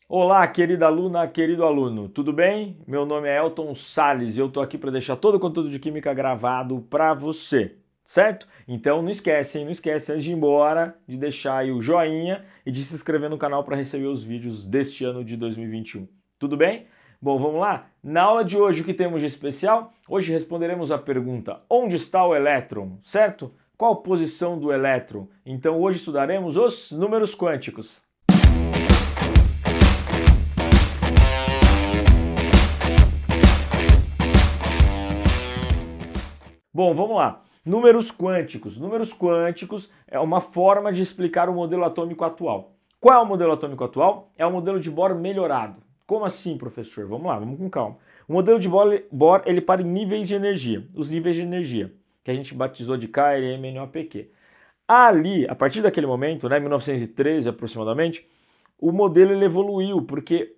Olá, querida aluna, querido aluno, tudo bem? Meu nome é Elton Sales e eu tô aqui para deixar todo o conteúdo de química gravado para você, certo? Então não esquece, hein? Não esquece antes de ir embora de deixar aí o joinha e de se inscrever no canal para receber os vídeos deste ano de 2021. Tudo bem? Bom, vamos lá? Na aula de hoje, o que temos de especial? Hoje responderemos a pergunta: onde está o elétron, certo? Qual a posição do elétron? Então hoje estudaremos os números quânticos. Bom, vamos lá. Números quânticos. Números quânticos é uma forma de explicar o modelo atômico atual. Qual é o modelo atômico atual? É o modelo de Bohr melhorado. Como assim, professor? Vamos lá, vamos com calma. O modelo de Bohr ele para em níveis de energia. Os níveis de energia, que a gente batizou de K, L, M, N, O, P, Q. Ali, a partir daquele momento, né, 1913 aproximadamente, o modelo ele evoluiu, porque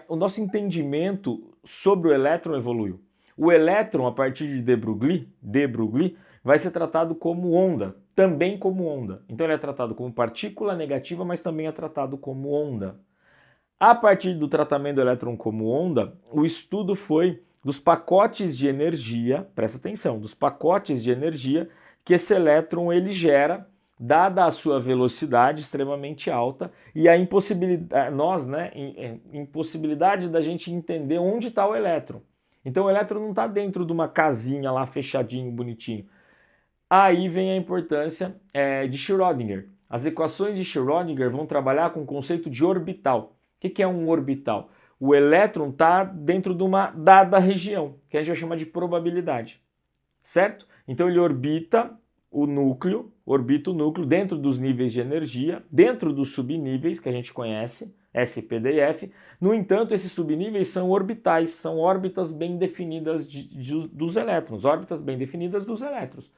o nosso entendimento sobre o elétron evoluiu. O elétron, a partir de de Broglie, vai ser tratado como onda, também como onda. Então ele é tratado como partícula negativa, mas também é tratado como onda. A partir do tratamento do elétron como onda, o estudo foi dos pacotes de energia, presta atenção, dos pacotes de energia que esse elétron ele gera, dada a sua velocidade extremamente alta e a impossibilidade, impossibilidade da gente entender onde está o elétron. Então o elétron não está dentro de uma casinha lá fechadinho, bonitinho. Aí vem a importância de Schrödinger. As equações de Schrödinger vão trabalhar com o conceito de orbital. O que é um orbital? O elétron está dentro de uma dada região, que a gente vai chamar de probabilidade, certo? Então ele orbita o núcleo dentro dos níveis de energia, dentro dos subníveis que a gente conhece, S, P, D e F. No entanto, esses subníveis são orbitais, são órbitas bem definidas dos elétrons, órbitas bem definidas dos elétrons,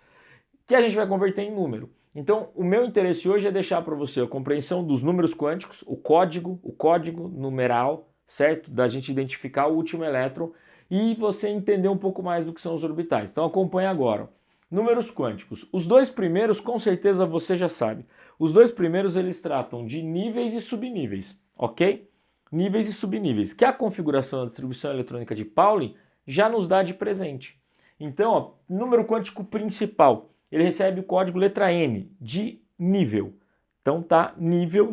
que a gente vai converter em número. Então, o meu interesse hoje é deixar para você a compreensão dos números quânticos, o código numeral, certo? Da gente identificar o último elétron e você entender um pouco mais do que são os orbitais. Então, acompanhe agora. Números quânticos. Os dois primeiros, com certeza você já sabe. Os dois primeiros, eles tratam de níveis e subníveis, ok? Níveis e subníveis, que a configuração da distribuição eletrônica de Pauling já nos dá de presente. Então, ó, número quântico principal, ele recebe o código letra N, de nível. Então tá nível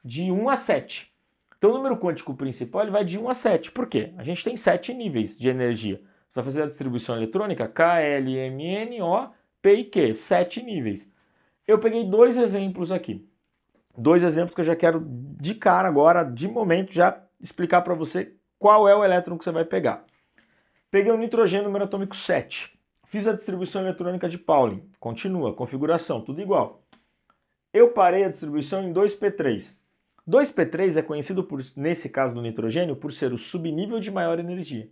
de 1 a 7. Então o número quântico principal ele vai de 1 a 7. Por quê? A gente tem 7 níveis de energia. Você vai fazer a distribuição eletrônica K, L, M, N, O, P e Q. 7 níveis. Eu peguei dois exemplos aqui. Dois exemplos que eu já quero de cara agora, de momento, já explicar para você qual é o elétron que você vai pegar. Peguei o nitrogênio número atômico 7. Fiz a distribuição eletrônica de Pauling. Continua, configuração, tudo igual. Eu parei a distribuição em 2p3. 2p3 é conhecido, nesse caso do nitrogênio, por ser o subnível de maior energia.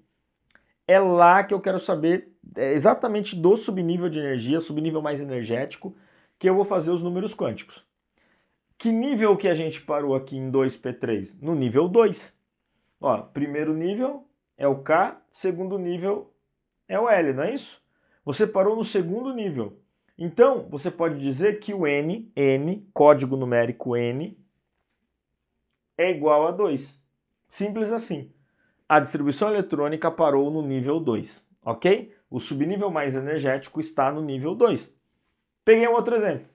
É lá que eu quero saber exatamente do subnível de energia, subnível mais energético, que eu vou fazer os números quânticos. Que nível que a gente parou aqui em 2p3? No nível 2. Ó, primeiro nível é o K, segundo nível é o L, não é isso? Você parou no segundo nível. Então, você pode dizer que o N, código numérico N, é igual a 2. Simples assim. A distribuição eletrônica parou no nível 2, ok? O subnível mais energético está no nível 2. Peguei um outro exemplo.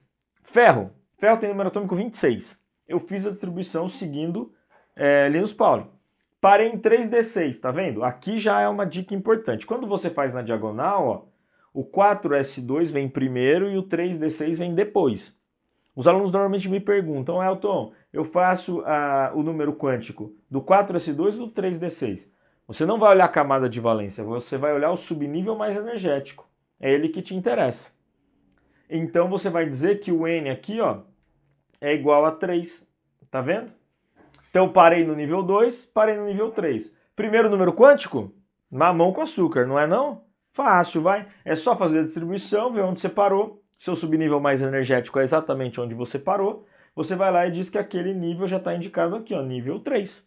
Ferro. Ferro tem número atômico 26. Eu fiz a distribuição seguindo Linus Pauling. Parei em 3d6, tá vendo? Aqui já é uma dica importante. Quando você faz na diagonal, ó, o 4s2 vem primeiro e o 3d6 vem depois. Os alunos normalmente me perguntam, Elton, eu faço o número quântico do 4s2 ou do 3d6? Você não vai olhar a camada de valência, você vai olhar o subnível mais energético. É ele que te interessa. Então você vai dizer que o N aqui, ó, é igual a 3. Tá vendo? Então parei no nível 2, parei no nível 3. Primeiro número quântico? Mamão com açúcar, não é não? Fácil, vai. É só fazer a distribuição, ver onde você parou. Seu subnível mais energético é exatamente onde você parou. Você vai lá e diz que aquele nível já está indicado aqui, ó, nível 3,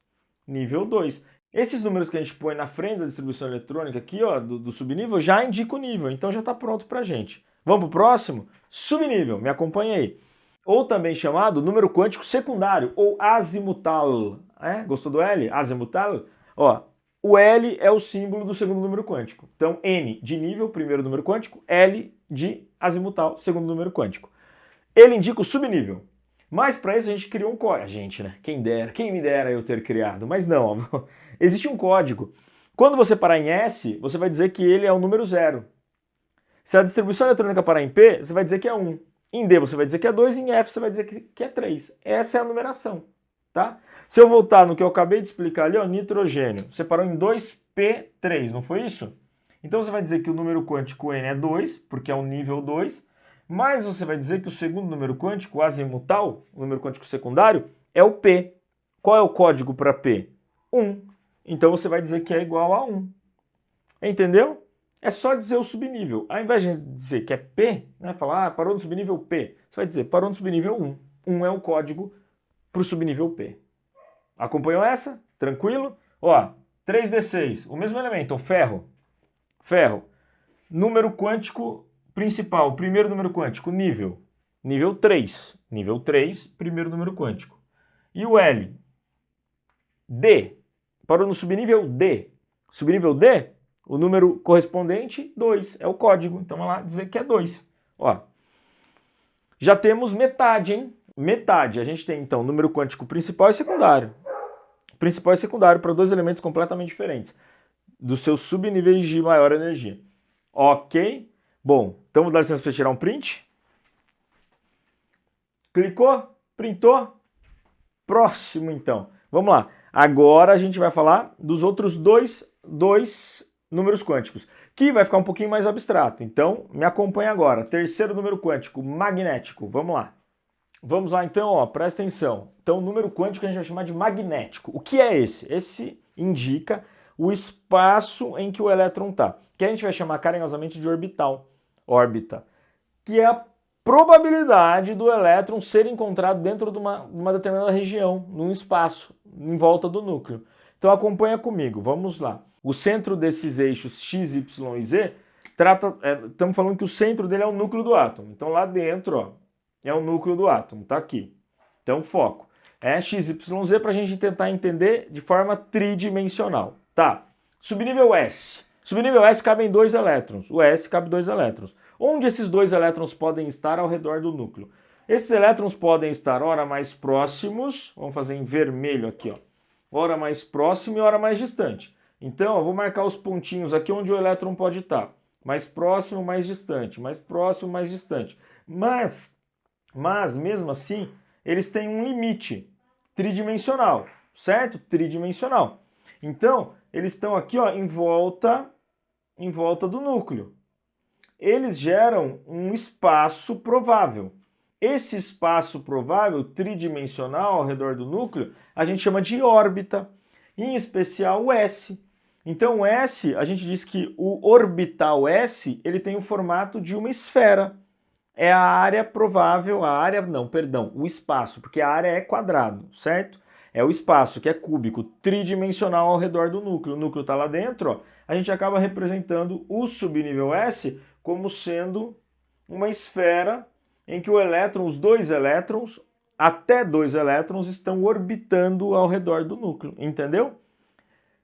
nível 2. Esses números que a gente põe na frente da distribuição eletrônica aqui, ó, do subnível, já indica o nível. Então já está pronto para a gente. Vamos para o próximo? Subnível, me acompanha aí. ou também chamado número quântico secundário, ou azimutal. Gostou do L? Azimutal? Ó, o L é o símbolo do segundo número quântico. Então, N de nível, primeiro número quântico, L de azimutal, segundo número quântico. Ele indica o subnível. Mas para isso a gente criou um código. A gente, né? Quem me dera eu ter criado. Mas não, ó. Existe um código. Quando você parar em S, você vai dizer que ele é o número 0. Se a distribuição eletrônica parar em P, você vai dizer que é 1. Em D você vai dizer que é 2, em F você vai dizer que é 3. Essa é a numeração, tá? Se eu voltar no que eu acabei de explicar ali, ó, nitrogênio, você parou em 2P3, não foi isso? Então você vai dizer que o número quântico N é 2, porque é o nível 2, mas você vai dizer que o segundo número quântico, o azimutal, o número quântico secundário, é o P. Qual é o código para P? 1. Então você vai dizer que é igual a 1. Entendeu? É só dizer o subnível. Ao invés de dizer que é P, né, falar, parou no subnível P, você vai dizer parou no subnível 1. 1 é o código para o subnível P. Acompanhou essa? Tranquilo? Ó, 3D6, o mesmo elemento, o ferro. Ferro. Número quântico principal, primeiro número quântico, nível. Nível 3. Nível 3, primeiro número quântico. E o L? D. Parou no subnível D. Subnível D, o número correspondente, 2. É o código. Então, vamos lá dizer que é 2. Ó. Já temos metade, hein? Metade. A gente tem, então, número quântico principal e secundário. Principal e secundário para dois elementos completamente diferentes, dos seus subníveis de maior energia. Ok? Bom, então vou dar licença para tirar um print. Clicou? Printou? Próximo, então. Vamos lá. Agora a gente vai falar dos outros dois números quânticos, que vai ficar um pouquinho mais abstrato. Então, me acompanha agora. Terceiro número quântico, magnético. Vamos lá. Vamos lá, então, ó, presta atenção. Então, o número quântico a gente vai chamar de magnético. O que é esse? Esse indica o espaço em que o elétron está, que a gente vai chamar carinhosamente de orbital, órbita, que é a probabilidade do elétron ser encontrado dentro de uma determinada região, num espaço, em volta do núcleo. Então acompanha comigo, vamos lá. O centro desses eixos x, y e z, estamos falando que o centro dele é o núcleo do átomo. Então lá dentro, ó, é o núcleo do átomo, tá aqui. Então foco. É x, y, z para a gente tentar entender de forma tridimensional. Tá, subnível S. Subnível S cabem 2 elétrons, o S cabe 2 elétrons. Onde esses 2 elétrons podem estar ao redor do núcleo? Esses elétrons podem estar ora mais próximos, vamos fazer em vermelho aqui, ó, ora mais próximo e ora mais distante. Então, eu vou marcar os pontinhos aqui onde o elétron pode estar. Mais próximo, mais distante, mais próximo, mais distante. Mas mesmo assim, eles têm um limite tridimensional, certo? Tridimensional. Então, eles estão aqui, ó, em volta do núcleo. Eles geram um espaço provável. Esse espaço provável tridimensional ao redor do núcleo, a gente chama de órbita, em especial o S. Então, o S, a gente diz que o orbital S, ele tem o formato de uma esfera. É a área provável, o espaço, porque a área é quadrado, certo? É o espaço, que é cúbico, tridimensional ao redor do núcleo. O núcleo está lá dentro, ó. A gente acaba representando o subnível S como sendo uma esfera em que o elétron, os 2 elétrons, até 2 elétrons, estão orbitando ao redor do núcleo, entendeu?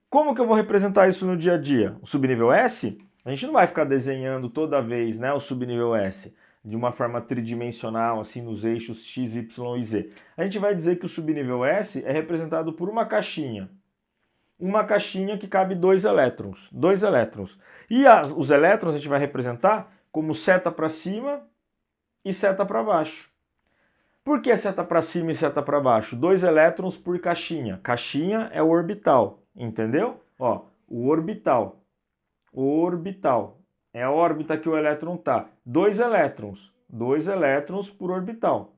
Como que eu vou representar isso no dia a dia? O subnível S, a gente não vai ficar desenhando toda vez, né, o subnível S de uma forma tridimensional, assim, nos eixos x, y e z. A gente vai dizer que o subnível S é representado por uma caixinha. Uma caixinha que cabe 2 elétrons. 2 elétrons. E os elétrons a gente vai representar como seta para cima e seta para baixo. Por que seta para cima e seta para baixo? 2 elétrons por caixinha. Caixinha é o orbital, entendeu? Ó, o orbital. Orbital. É a órbita que o elétron está. 2 elétrons por orbital,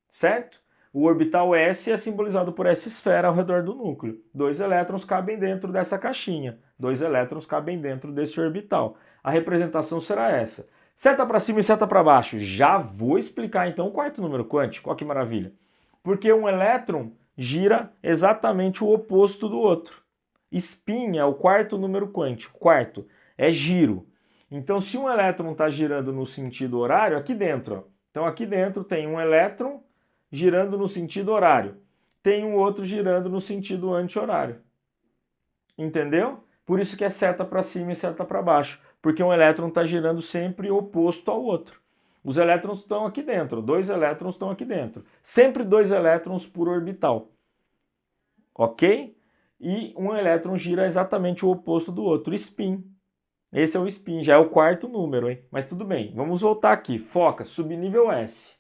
certo? O orbital S é simbolizado por essa esfera ao redor do núcleo. 2 elétrons cabem dentro dessa caixinha. 2 elétrons cabem dentro desse orbital. A representação será essa. Seta para cima e seta para baixo. Já vou explicar então o quarto número quântico. Olha que maravilha. Porque um elétron gira exatamente o oposto do outro. Spin é o quarto número quântico. Quarto é giro. Então, se um elétron está girando no sentido horário, aqui dentro, ó. Então aqui dentro tem um elétron girando no sentido horário. Tem um outro girando no sentido anti-horário. Entendeu? Por isso que é seta para cima e seta para baixo. Porque um elétron está girando sempre oposto ao outro. Os elétrons estão aqui dentro, 2 elétrons estão aqui dentro. Sempre 2 elétrons por orbital. Ok? E um elétron gira exatamente o oposto do outro, spin. Esse é o spin, já é o quarto número, hein? Mas tudo bem, vamos voltar aqui. Foca, subnível S.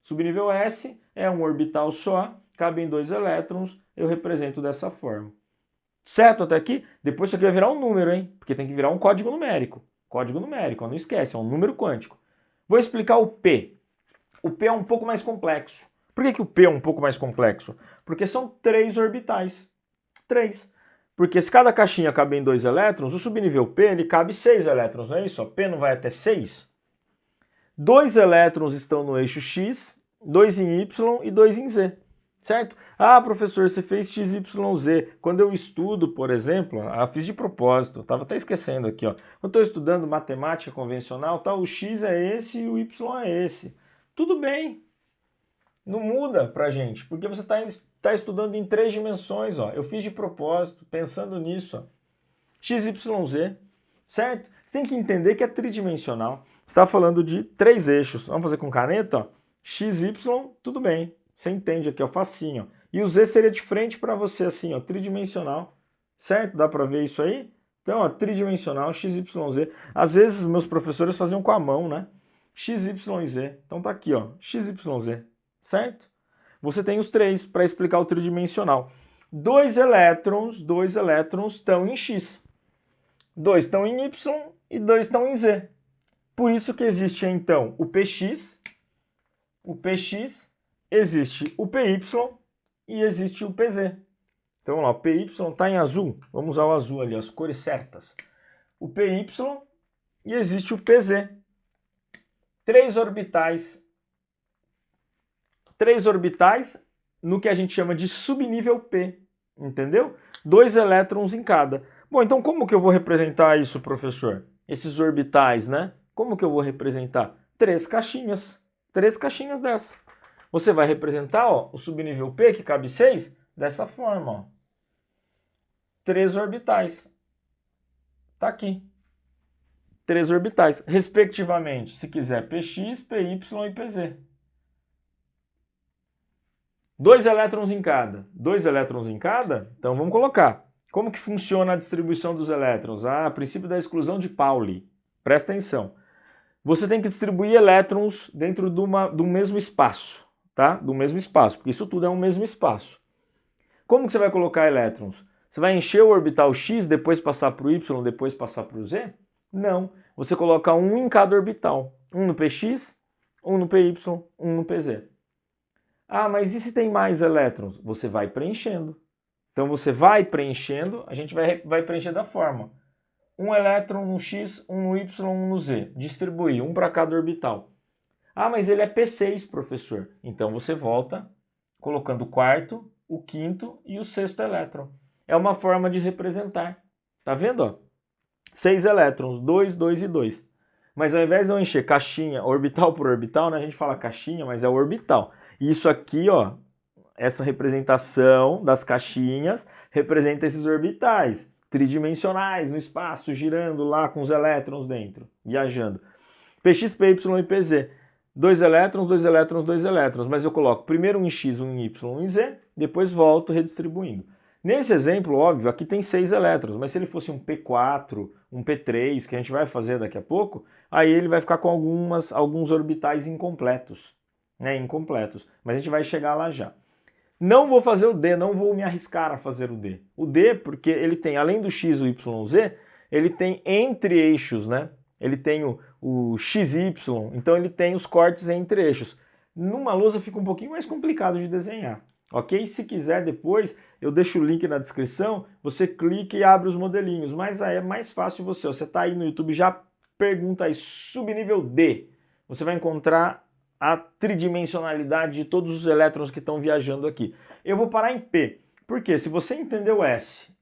Subnível S é um orbital só, cabem 2 elétrons, eu represento dessa forma. Certo até aqui? Depois isso aqui vai virar um número, hein? Porque tem que virar um código numérico. Código numérico, não esquece, é um número quântico. Vou explicar o P. O P é um pouco mais complexo. Por que o P é um pouco mais complexo? Porque são 3 orbitais. 3. Porque se cada caixinha cabe em 2 elétrons, o subnível P ele cabe 6 elétrons, não é isso? P não vai até 6. 2 elétrons estão no eixo X, 2 em Y e 2 em Z. Certo? Ah, professor, você fez x, y, z. Quando eu estudo, por exemplo, fiz de propósito, estava até esquecendo aqui, ó. Quando estou estudando matemática convencional, tá, o x é esse e o y é esse. Tudo bem, não muda pra gente, porque você está estudando em 3 dimensões, ó. Eu fiz de propósito, pensando nisso, ó. X, y, z, certo? Você tem que entender que é tridimensional. Você está falando de 3 eixos. Vamos fazer com caneta, ó. X, y, tudo bem. Você entende aqui, ó, facinho. E o Z seria de frente para você, assim, ó, tridimensional. Certo? Dá para ver isso aí? Então, ó, tridimensional, x, y, z. Às vezes, meus professores faziam com a mão, né? X, y e z. Então, tá aqui, ó, x, y, z. Certo? Você tem os 3 para explicar o tridimensional. 2 elétrons estão em x. 2 estão em y e 2 estão em z. Por isso que existe, então, o px, existe o PY e existe o PZ. Então, vamos lá, o PY está em azul. Vamos usar o azul ali, as cores certas. O PY e existe o PZ. 3 orbitais. 3 orbitais no que a gente chama de subnível P. Entendeu? 2 elétrons em cada. Bom, então como que eu vou representar isso, professor? Esses orbitais, né? Como que eu vou representar? 3 caixinhas. 3 caixinhas dessa. Você vai representar, ó, o subnível P, que cabe 6, dessa forma. Ó. 3 orbitais. Está aqui. 3 orbitais, respectivamente, se quiser, Px, Py e Pz. 2 elétrons em cada. 2 elétrons em cada? Então vamos colocar. Como que funciona a distribuição dos elétrons? Ah, princípio da exclusão de Pauli. Presta atenção. Você tem que distribuir elétrons dentro do mesmo espaço. Tá? Do mesmo espaço, porque isso tudo é um mesmo espaço. Como que você vai colocar elétrons? Você vai encher o orbital X, depois passar para o Y, depois passar para o Z? Não. Você coloca um em cada orbital. Um no Px, um no Py, um no Pz. Ah, mas e se tem mais elétrons? Você vai preenchendo. Então você vai preenchendo, a gente vai preencher da forma. Um elétron no X, um no Y, um no Z. Distribuir, um para cada orbital. Ah, mas ele é P6, professor. Então você volta colocando o quarto, o quinto e o sexto elétron. É uma forma de representar. Tá vendo? Ó? 6 elétrons, 2, 2 e 2. Mas ao invés de eu encher caixinha, orbital por orbital, né, a gente fala caixinha, mas é o orbital. E isso aqui, ó, essa representação das caixinhas representa esses orbitais tridimensionais no espaço, girando lá com os elétrons dentro, viajando. Px, Py e Pz. 2 elétrons, 2 elétrons, 2 elétrons, mas eu coloco primeiro um em X, um em Y, um em Z, depois volto redistribuindo. Nesse exemplo, óbvio, aqui tem 6 elétrons, mas se ele fosse um P4, um P3, que a gente vai fazer daqui a pouco, aí ele vai ficar com alguns orbitais incompletos, né, incompletos, mas a gente vai chegar lá já. Não vou fazer o D, não vou me arriscar a fazer o D. O D, porque ele tem, além do X, o Y, o Z, ele tem entre eixos, né? Ele tem o XY, então ele tem os cortes entre eixos. Numa lousa fica um pouquinho mais complicado de desenhar, ok? Se quiser depois, eu deixo o link na descrição, você clica e abre os modelinhos, mas aí é mais fácil você está aí no YouTube, já pergunta aí, subnível D, você vai encontrar a tridimensionalidade de todos os elétrons que estão viajando aqui. Eu vou parar em P, porque se você entendeu S,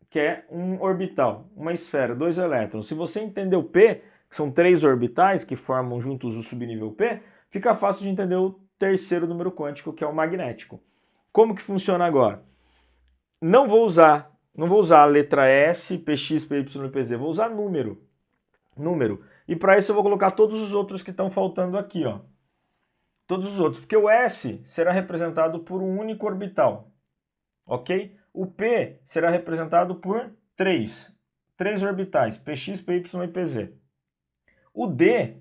que é um orbital, uma esfera, 2 elétrons, se você entendeu P, que são 3 orbitais que formam juntos o subnível P, fica fácil de entender terceiro número quântico, que é o magnético. Como que funciona agora? Não vou usar a letra S, PX, PY e PZ, vou usar número. E para isso eu vou colocar todos os outros que estão faltando aqui, ó. Todos os outros, porque o S será representado por um único orbital, ok? O P será representado por três orbitais, PX, PY e PZ. O D,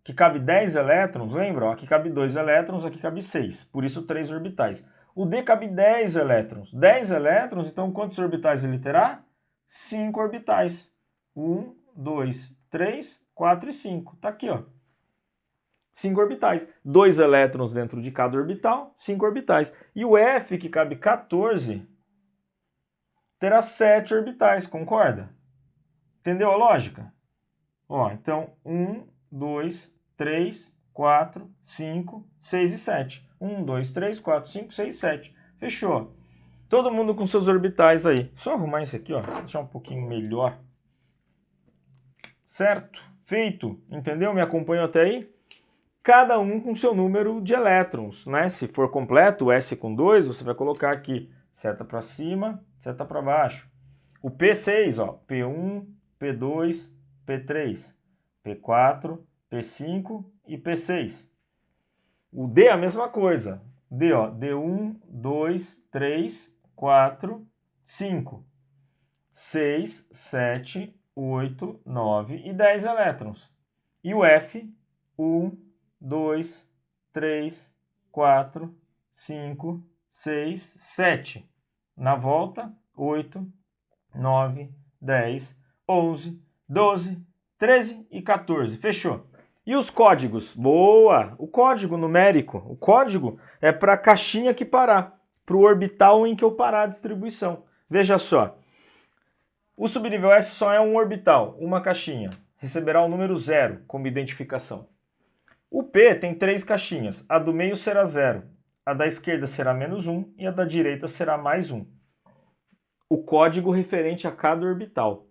que cabe 10 elétrons, lembra? Ó, aqui cabe 2 elétrons, aqui cabe 6, por isso 3 orbitais. O D cabe 10 elétrons. 10 elétrons, então quantos orbitais ele terá? 5 orbitais. 1, 2, 3, 4 e 5. Tá aqui, ó. 5 orbitais. 2 elétrons dentro de cada orbital, 5 orbitais. E o F, que cabe 14, terá 7 orbitais, concorda? Entendeu a lógica? Ó, então, 1, 2, 3, 4, 5, 6 e 7. 1, 2, 3, 4, 5, 6, 7. Fechou. Todo mundo com seus orbitais aí. Só arrumar isso aqui, ó. Deixar um pouquinho melhor. Certo? Feito. Entendeu? Me acompanhou até aí? Cada um com seu número de elétrons, né? Se for completo, o S com 2, você vai colocar aqui seta para cima, seta para baixo. O P6, ó, P1, P2, P3, P4, P5 e P6. O D é a mesma coisa. D, ó, D1, 2, 3, 4, 5, 6, 7, 8, 9 e 10 elétrons. E o F, 1, 2, 3, 4, 5, 6, 7. Na volta, 8, 9, 10, 11, 12, 13 e 14. Fechou. E os códigos? Boa! O código numérico. O código é para a caixinha que parar, para o orbital em que eu parar a distribuição. Veja só. O subnível S só é um orbital, uma caixinha. Receberá o número 0 como identificação. O P tem 3 caixinhas. A do meio será 0, a da esquerda será -1 e a da direita será +1. O código referente a cada orbital.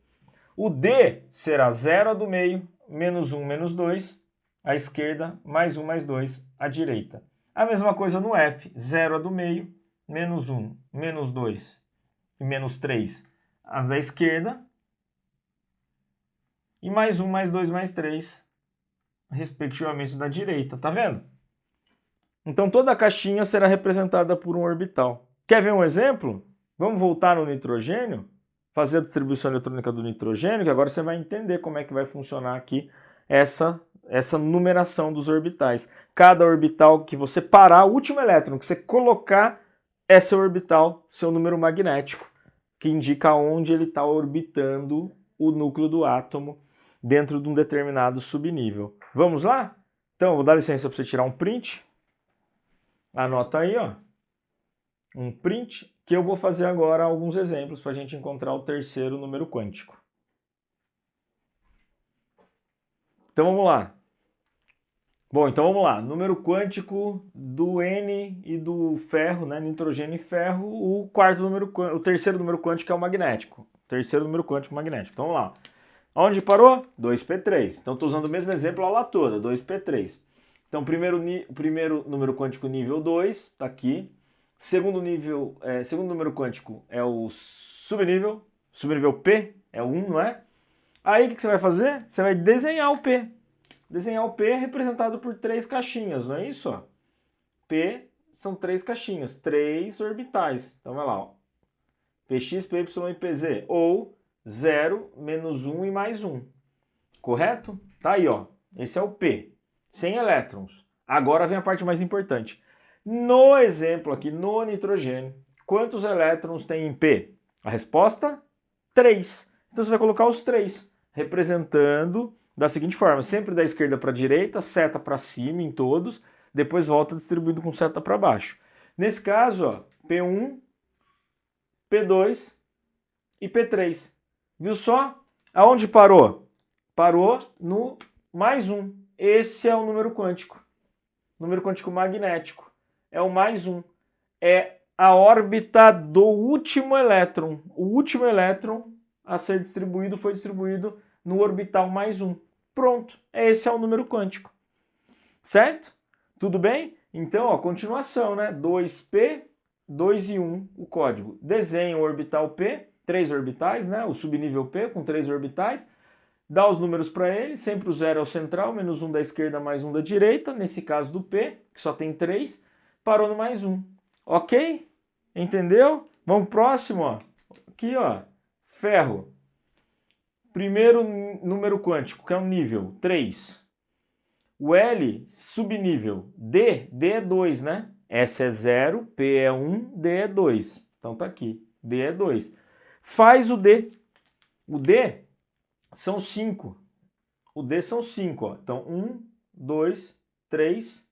O D será 0 a do meio, -1, -2, à esquerda, +1, +2, à direita. A mesma coisa no F, 0 a do meio, -1, -2 e -3, as da esquerda, e +1, +2, +3, respectivamente da direita, tá vendo? Então toda a caixinha será representada por um orbital. Quer ver um exemplo? Vamos voltar no nitrogênio, fazer a distribuição eletrônica do nitrogênio, que agora você vai entender como é que vai funcionar aqui essa numeração dos orbitais. Cada orbital que você parar, o último elétron que você colocar, é seu orbital, seu número magnético, que indica onde ele está orbitando o núcleo do átomo dentro de um determinado subnível. Vamos lá? Então, vou dar licença para você tirar um print. Anota aí, ó. Um print, que eu vou fazer agora alguns exemplos para a gente encontrar o terceiro número quântico. Então, vamos lá. Bom, então vamos lá. Número quântico do N e do ferro, né? Nitrogênio e ferro. O terceiro número quântico é o magnético. Terceiro número quântico magnético. Então vamos lá. Onde parou? 2p3. Então estou usando o mesmo exemplo a aula toda, 2p3. Então o primeiro número quântico nível 2, está aqui. Segundo número quântico é o subnível P, é o 1, não é? Aí o que você vai fazer? Você vai desenhar o P. Desenhar o P representado por 3 caixinhas, não é isso? Ó? P são 3 caixinhas, 3 orbitais. Então vai lá, ó. Px, Py e Pz, ou 0, -1 e +1. Correto? Tá aí, ó. Esse é o P, sem elétrons. Agora vem a parte mais importante. No exemplo aqui, no nitrogênio, quantos elétrons tem em P? A resposta? 3. Então você vai colocar os 3, representando da seguinte forma, sempre da esquerda para a direita, seta para cima em todos, depois volta distribuído com seta para baixo. Nesse caso, ó, P1, P2 e P3. Viu só? Aonde parou? Parou no +1. Esse é o número quântico. Número quântico magnético. É o +1. É a órbita do último elétron. O último elétron a ser distribuído foi distribuído no orbital +1. Pronto, esse é o número quântico. Certo? Tudo bem? Então, ó, continuação, né? 2p, 2 e 1 o código. Desenha o orbital P, 3 orbitais, né? O subnível P com 3 orbitais. Dá os números para ele, sempre o 0 é o central, menos 1 da esquerda, mais 1 da direita. Nesse caso do P, que só tem 3, parou no mais 1. Ok? Entendeu? Vamos pro próximo, ó. Aqui, ó. Ferro. Primeiro número quântico, que é o nível, 3. O L, subnível. D é 2, né? S é 0, P é 1, D é 2. Então tá aqui. D é 2. Faz o D. O D são 5. O D são 5, ó. Então 1, 2, 3,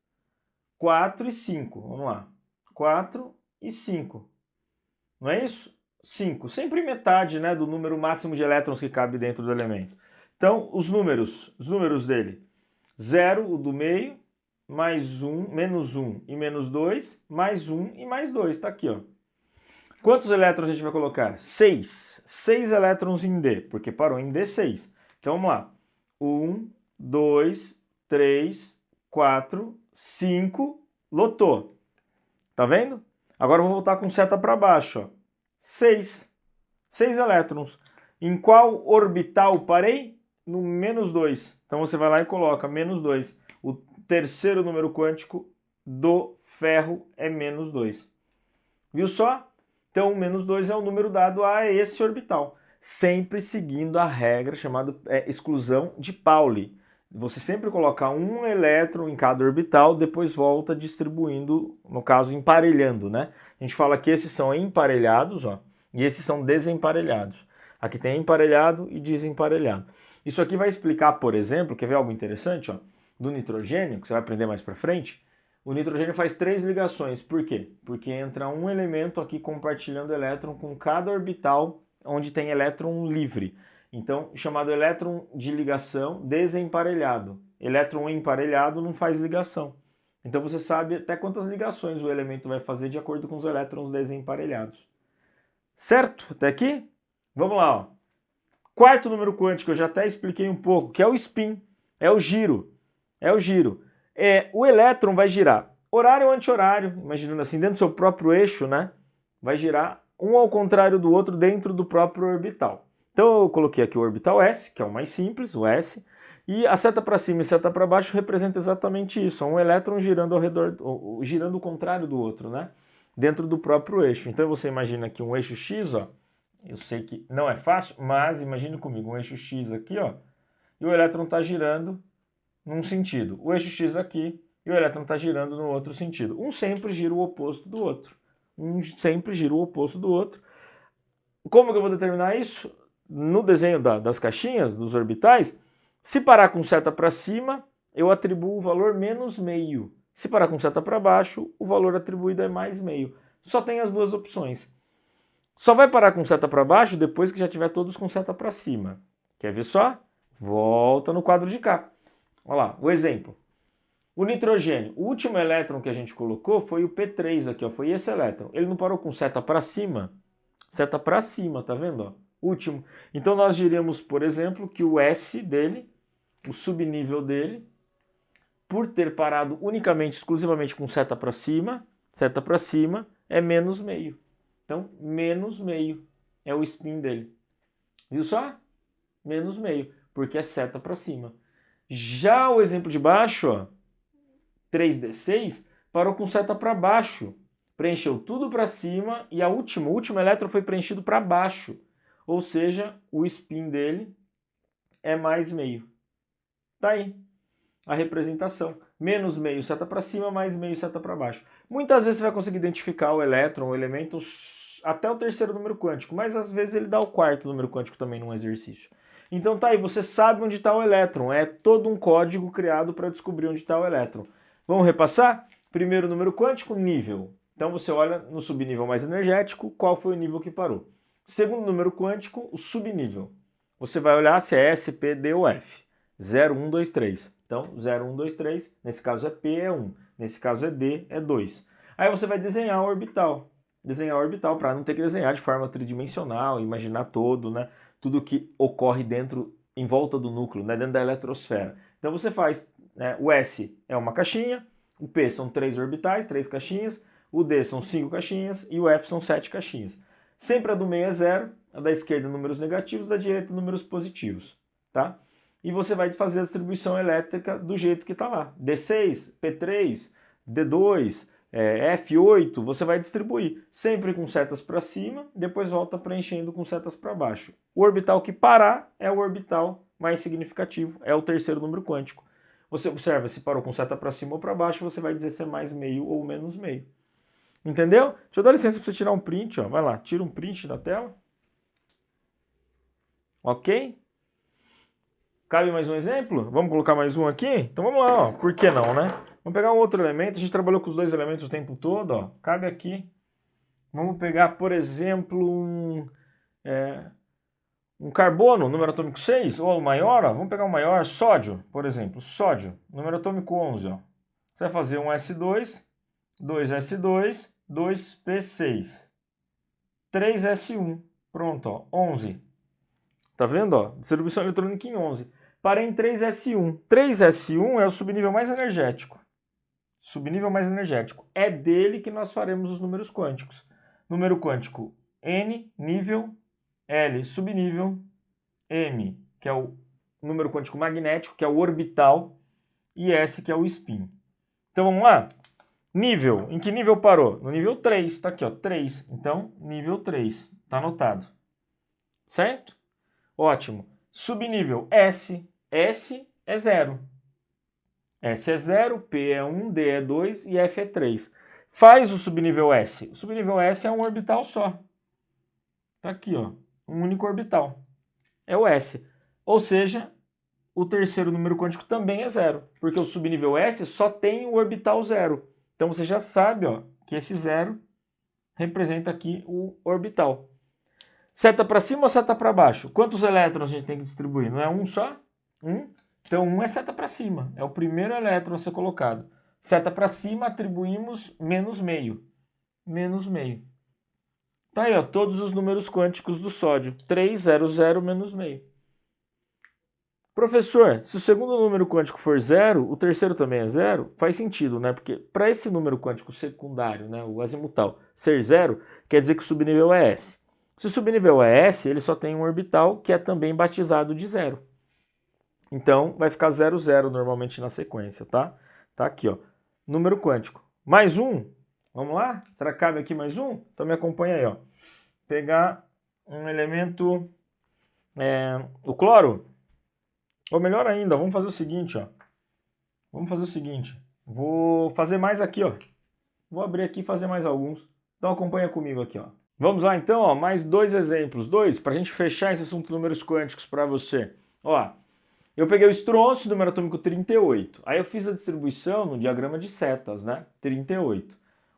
4 e 5. Vamos lá. 4 e 5. Não é isso? 5. Sempre metade, né, do número máximo de elétrons que cabe dentro do elemento. Então, os números dele. 0, o do meio, mais 1, menos 1 e menos 2, mais 1 e mais 2. Está aqui, ó. Quantos elétrons a gente vai colocar? 6. 6 elétrons em D, porque parou em D6. Então, vamos lá. 1, 2, 3, 4, 5, lotou. Tá vendo? Agora eu vou voltar com seta para baixo, ó. 6. 6 elétrons. Em qual orbital parei? No menos 2. Então você vai lá e coloca menos 2. O terceiro número quântico do ferro é menos 2. Viu só? Então, menos 2 é o número dado a esse orbital. Sempre seguindo a regra chamada exclusão de Pauli. Você sempre coloca um elétron em cada orbital, depois volta distribuindo, no caso, emparelhando, né? A gente fala que esses são emparelhados, ó, e esses são desemparelhados. Aqui tem emparelhado e desemparelhado. Isso aqui vai explicar, por exemplo, quer ver algo interessante, ó, do nitrogênio, que você vai aprender mais para frente. O nitrogênio faz 3 ligações. Por quê? Porque entra um elemento aqui compartilhando elétron com cada orbital onde tem elétron livre. Então, chamado elétron de ligação desemparelhado. Elétron emparelhado não faz ligação. Então você sabe até quantas ligações o elemento vai fazer de acordo com os elétrons desemparelhados. Certo? Até aqui? Vamos lá, ó. Quarto número quântico, eu já até expliquei um pouco, que é o spin, é o giro. É o giro. O elétron vai girar horário ou anti-horário, imaginando assim, dentro do seu próprio eixo, né? Vai girar um ao contrário do outro dentro do próprio orbital. Então eu coloquei aqui o orbital S, que é o mais simples, o S, e a seta para cima e a seta para baixo representa exatamente isso, um elétron girando ao redor, girando o contrário do outro, né? Dentro do próprio eixo. Então você imagina aqui um eixo X, ó. Eu sei que não é fácil, mas imagine comigo um eixo X aqui, ó, e o elétron está girando num sentido. O eixo X aqui e o elétron está girando no outro sentido. Um sempre gira o oposto do outro. Um sempre gira o oposto do outro. Como que eu vou determinar isso? No desenho das caixinhas, dos orbitais, se parar com seta para cima, eu atribuo o valor menos meio. Se parar com seta para baixo, o valor atribuído é mais meio. Só tem as duas opções. Só vai parar com seta para baixo depois que já tiver todos com seta para cima. Quer ver só? Volta no quadro de cá. Olha lá, o exemplo. O nitrogênio, o último elétron que a gente colocou foi o P3 aqui, ó, foi esse elétron. Ele não parou com seta para cima? Seta para cima, tá vendo? Ó? Último. Então nós diríamos, por exemplo, que o S dele, o subnível dele, por ter parado unicamente, exclusivamente com seta para cima, é menos meio. Então, menos meio é o spin dele. Viu só? Menos meio, porque é seta para cima. Já o exemplo de baixo, ó, 3D6, parou com seta para baixo. Preencheu tudo para cima e o último elétron foi preenchido para baixo. Ou seja, o spin dele é mais meio. Tá aí a representação. Menos meio seta para cima, mais meio seta para baixo. Muitas vezes você vai conseguir identificar o elétron, o elemento, até o terceiro número quântico, mas às vezes ele dá o quarto número quântico também num exercício. Então tá aí, você sabe onde está o elétron. É todo um código criado para descobrir onde está o elétron. Vamos repassar? Primeiro número quântico, nível. Então você olha no subnível mais energético, qual foi o nível que parou. Segundo número quântico, o subnível. Você vai olhar se é S, P, D ou F. 0, 1, 2, 3. Então, 0, 1, 2, 3. Nesse caso é P, é 1. Nesse caso é D, é 2. Aí você vai desenhar o orbital. Desenhar o orbital para não ter que desenhar de forma tridimensional, imaginar todo, né? Tudo que ocorre dentro, em volta do núcleo, né? Dentro da eletrosfera. Então você faz, né? O S é uma caixinha, O P são 3 orbitais, 3 caixinhas, o D são 5 caixinhas e o F são 7 caixinhas. Sempre a do meio é 0, a da esquerda números negativos, da direita números positivos, tá? E você vai fazer a distribuição elétrica do jeito que está lá. D6, P3, D2, F8, você vai distribuir sempre com setas para cima, depois volta preenchendo com setas para baixo. O orbital que parar é o orbital mais significativo, é o terceiro número quântico. Você observa se parou com seta para cima ou para baixo, você vai dizer se é mais meio ou menos meio. Entendeu? Deixa eu dar licença para você tirar um print, ó. Vai lá, tira um print da tela. Ok? Cabe mais um exemplo? Vamos colocar mais um aqui? Então vamos lá, ó. Por que não, né? Vamos pegar um outro elemento. A gente trabalhou com os dois elementos o tempo todo, ó. Cabe aqui. Vamos pegar, por exemplo, um carbono, número atômico 6, ou o maior, ó. Vamos pegar o maior, sódio, por exemplo. Sódio, número atômico 11, ó. Você vai fazer um S2, 2S2, 2P6, 3S1. Pronto, ó, 11. Tá vendo, ó? Distribuição eletrônica em 11. Parei em 3S1. 3S1 é o subnível mais energético. Subnível mais energético. É dele que nós faremos os números quânticos. Número quântico N, nível, L, subnível, M, que é o número quântico magnético, que é o orbital, e S, que é o spin. Então vamos lá? Nível. Em que nível parou? No nível 3. Tá aqui, ó, 3. Então, nível 3. Tá anotado. Certo? Ótimo. Subnível S. S é 0. S é 0, P é 1, D é 2 e F é 3. Faz o subnível S. O subnível S é um orbital só. Tá aqui, ó. Um único orbital. É o S. Ou seja, o terceiro número quântico também é 0. Porque o subnível S só tem o orbital 0. Então você já sabe, ó, que esse 0 representa aqui o orbital. Seta para cima ou seta para baixo? Quantos elétrons a gente tem que distribuir? Não é um só? Então, 1 é seta para cima. É o primeiro elétron a ser colocado. Seta para cima, atribuímos menos meio. Menos meio. Tá aí, ó, todos os números quânticos do sódio. 3, 0, 0, menos meio. Professor, se o segundo número quântico for 0, o terceiro também é 0, faz sentido, né? Porque para esse número quântico secundário, né, o azimutal, ser 0, quer dizer que o subnível é S. Se o subnível é S, ele só tem um orbital que é também batizado de 0. Então, vai ficar 0, 0 normalmente na sequência, tá? Tá aqui, ó. Número quântico. Mais um. Vamos lá? Será que cabe aqui mais um? Então me acompanha aí, ó. Pegar um elemento, o cloro. Ou melhor ainda, vamos fazer o seguinte, ó. Vamos fazer o seguinte. Vou fazer mais aqui, ó. Vou abrir aqui e fazer mais alguns. Então acompanha comigo aqui, ó. Vamos lá então, ó, mais dois exemplos. Dois, para a gente fechar esse assunto de números quânticos para você. Ó, eu peguei o estrôncio, número atômico 38. Aí eu fiz a distribuição no diagrama de setas, né? 38.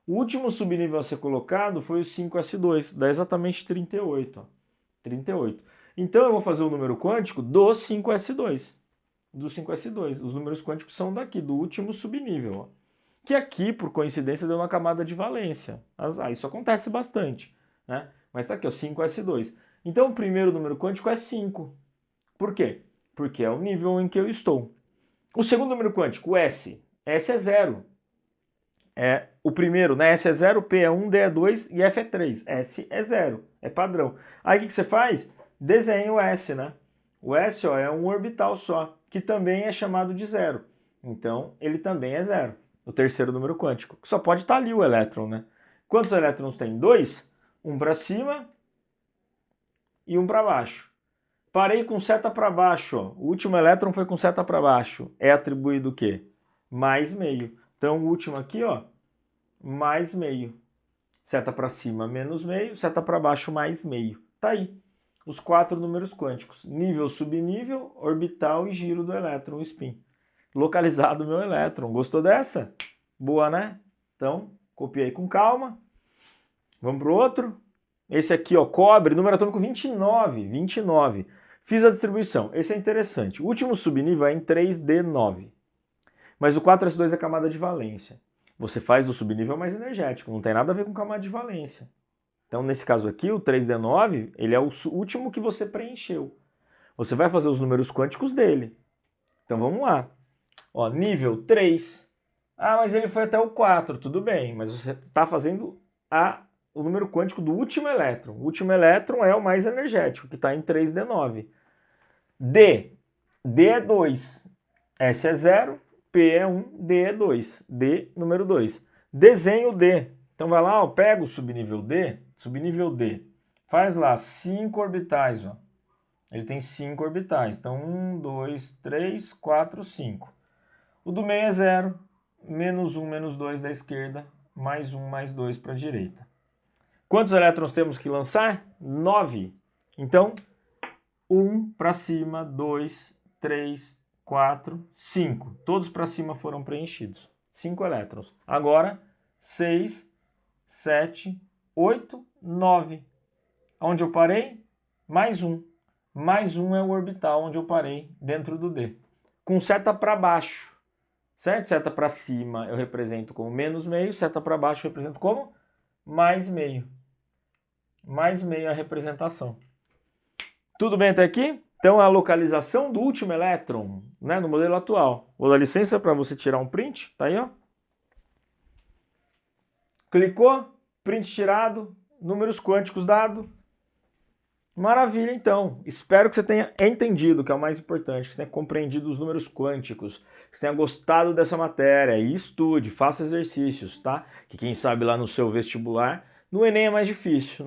O último subnível a ser colocado foi o 5S2, dá exatamente 38, ó. 38. Então eu vou fazer o número quântico do 5S2. Do 5S2. Os números quânticos são daqui, do último subnível, ó. Que aqui, por coincidência, deu uma camada de valência. Isso acontece bastante, né? Mas tá aqui, ó, 5S2. Então o primeiro número quântico é 5. Por quê? Porque é o nível em que eu estou. O segundo número quântico, o S. S é 0. É o primeiro, né? S é 0, P é 1, D é 2 e F é 3. S é 0. É padrão. Aí o que você faz? Desenha o S, né? O S, ó, é um orbital só, que também é chamado de 0. Então, ele também é 0. O terceiro número quântico. Que só pode estar ali o elétron, né? Quantos elétrons tem? 2. Um para cima e um para baixo. Parei com seta para baixo, ó. O último elétron foi com seta para baixo. É atribuído o quê? Mais meio. Então, o último aqui, ó, mais meio. Seta para cima, menos meio. Seta para baixo, mais meio. Tá aí. Os 4 números quânticos. Nível, subnível, orbital e giro do elétron, o spin. Localizado o meu elétron. Gostou dessa? Boa, né? Então, copiei com calma. Vamos para o outro. Esse aqui, ó, cobre, número atômico 29. 29. Fiz a distribuição. Esse é interessante. O último subnível é em 3D9. Mas o 4S2 é camada de valência. Você faz o subnível mais energético. Não tem nada a ver com camada de valência. Então, nesse caso aqui, o 3D9, ele é o último que você preencheu. Você vai fazer os números quânticos dele. Então, vamos lá. Ó, nível 3. Ah, mas ele foi até o 4, tudo bem, mas você está fazendo o número quântico do último elétron. O último elétron é o mais energético, que está em 3d9. D é 2, S é 0, P é 1, D é 2. D, número 2. Desenho D. Então vai lá, ó, pega o subnível D, faz lá 5 orbitais, ó. Ele tem 5 orbitais. Então 1, 2, 3, 4, 5. O do meio é 0, menos 1, menos 2 da esquerda, mais 1, mais 2 para a direita. Quantos elétrons temos que lançar? 9. Então, 1 para cima, 2, 3, 4, 5. Todos para cima foram preenchidos. 5 elétrons. Agora, 6, 7, 8, 9. Onde eu parei? Mais 1. Mais 1 é o orbital onde eu parei dentro do D. Com seta para baixo. Certo? Seta para cima eu represento como menos meio, seta para baixo eu represento como mais meio. Mais meio a representação. Tudo bem até aqui? Então a localização do último elétron, né, no modelo atual. Vou dar licença para você tirar um print, tá aí, ó. Clicou, print tirado, números quânticos dado. Maravilha, então. Espero que você tenha entendido, que é o mais importante, que você tenha compreendido os números quânticos, que você tenha gostado dessa matéria. E estude, faça exercícios, tá? Que quem sabe lá no seu vestibular, no Enem é mais difícil,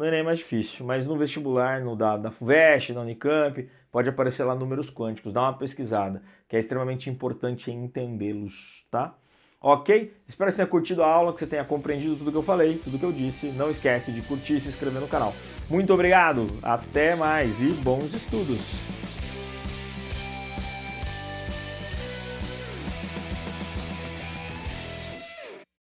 mas no vestibular, no da FUVEST, da Unicamp, pode aparecer lá números quânticos. Dá uma pesquisada, que é extremamente importante entendê-los, tá? Ok? Espero que você tenha curtido a aula, que você tenha compreendido tudo que eu falei, tudo que eu disse. Não esquece de curtir e se inscrever no canal. Muito obrigado, até mais e bons estudos!